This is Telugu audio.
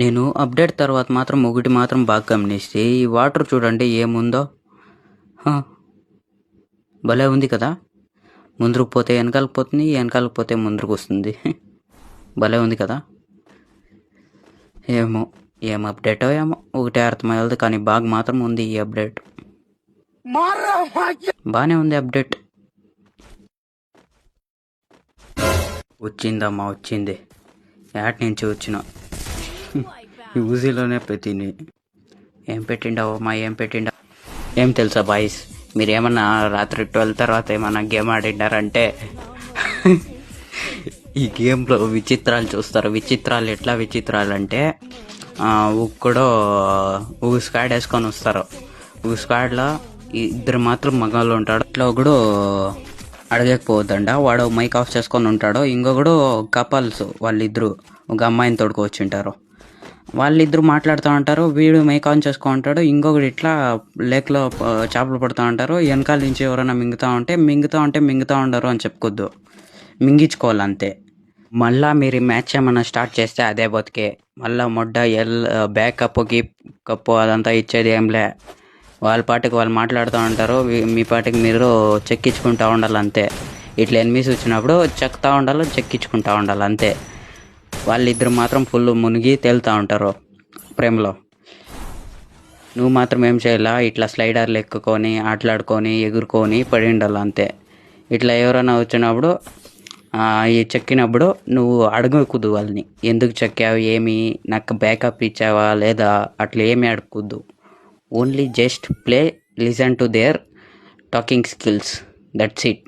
నేను అప్డేట్ తర్వాత మాత్రం ఒకటి మాత్రం బాగా గమనిస్తే ఈ వాటర్ చూడండి ఏముందో. హ, భలే ఉంది కదా. ముందుకు పోతే వెనకాలకు పోతుంది, వెనకాలకు పోతే ముందుకు వస్తుంది. భలే ఉంది కదా. ఏమో ఏం అప్డేటో ఏమో ఒకటే అర్థమయ్యేది, కానీ బాగా మాత్రం ఉంది ఈ అప్డేట్. బాగానే ఉంది అప్డేట్. వచ్చిందమ్మా వచ్చింది. యాట్ నుంచి వచ్చిన యూజీలోనే పెట్టింది. ఏం పెట్టిండవమ్మా ఏం పెట్టిండవు? ఏం తెలుసా బాయ్స్, మీరేమన్నా రాత్రి 12 తర్వాత ఏమన్నా గేమ్ ఆడినారంటే ఈ గేమ్లో విచిత్రాలు చూస్తారు. విచిత్రాలు ఎట్లా విచిత్రాలు అంటే ఒక్కడో ఒక స్క్వాడ్ వేసుకొని వస్తారు. ఒక స్క్వాడ్లో ఇద్దరు మాత్రం మగాళ్ళు ఉంటాడు. ఇట్లా ఒకడు అడగకపోవద్దండ, వాడు మైక్ ఆఫ్ చేసుకొని ఉంటాడు. ఇంకొకడు కపల్స్, వాళ్ళిద్దరు ఒక అమ్మాయిని తోడుకు ఉంటారు. వాళ్ళిద్దరు మాట్లాడుతూ ఉంటారు, వీడు మైక్ ఆన్ చేసుకొని ఉంటాడు. ఇంకొకటి ఇట్లా లేక్లో చేపలు పడుతూ ఉంటారు. వెనకాల నుంచి ఎవరైనా మింగుతూ ఉండరు అని చెప్పుకోద్దు, మింగించుకోవాలి అంతే. మళ్ళీ మీరు మ్యాచ్ ఏమన్నా స్టార్ట్ చేస్తే అదే బతికే. మళ్ళీ మొడ్డ బ్యాకప్ కప్పు అదంతా ఇచ్చేది ఏంలే. వాళ్ళ పాటికి వాళ్ళు మాట్లాడుతూ ఉంటారు, మీ పాటికి మీరు చెక్కించుకుంటూ ఉండాలి అంతే. ఇట్లా ఎనిమిస్ వచ్చినప్పుడు చెక్తూ ఉండాలి, చెక్కించుకుంటూ ఉండాలి అంతే. వాళ్ళిద్దరు మాత్రం ఫుల్ మునిగి తేలుతూ ఉంటారు ప్రేమలో. నువ్వు మాత్రం ఏం చేయాలా, ఇట్లా స్లైడర్లు ఎక్కుకొని ఆటలాడుకొని ఎగురుకొని పడి ఉండాలి అంతే. ఇట్లా ఎవరైనా వచ్చినప్పుడు ఈ చెక్కినప్పుడు నువ్వు అడగకూడదు వాళ్ళని, ఎందుకు చెక్కావు, ఏమి నాకు బ్యాకప్ ఇచ్చావా లేదా, అట్లా ఏమి అడగకూడదు. Only just play, listen to their talking skills, that's it.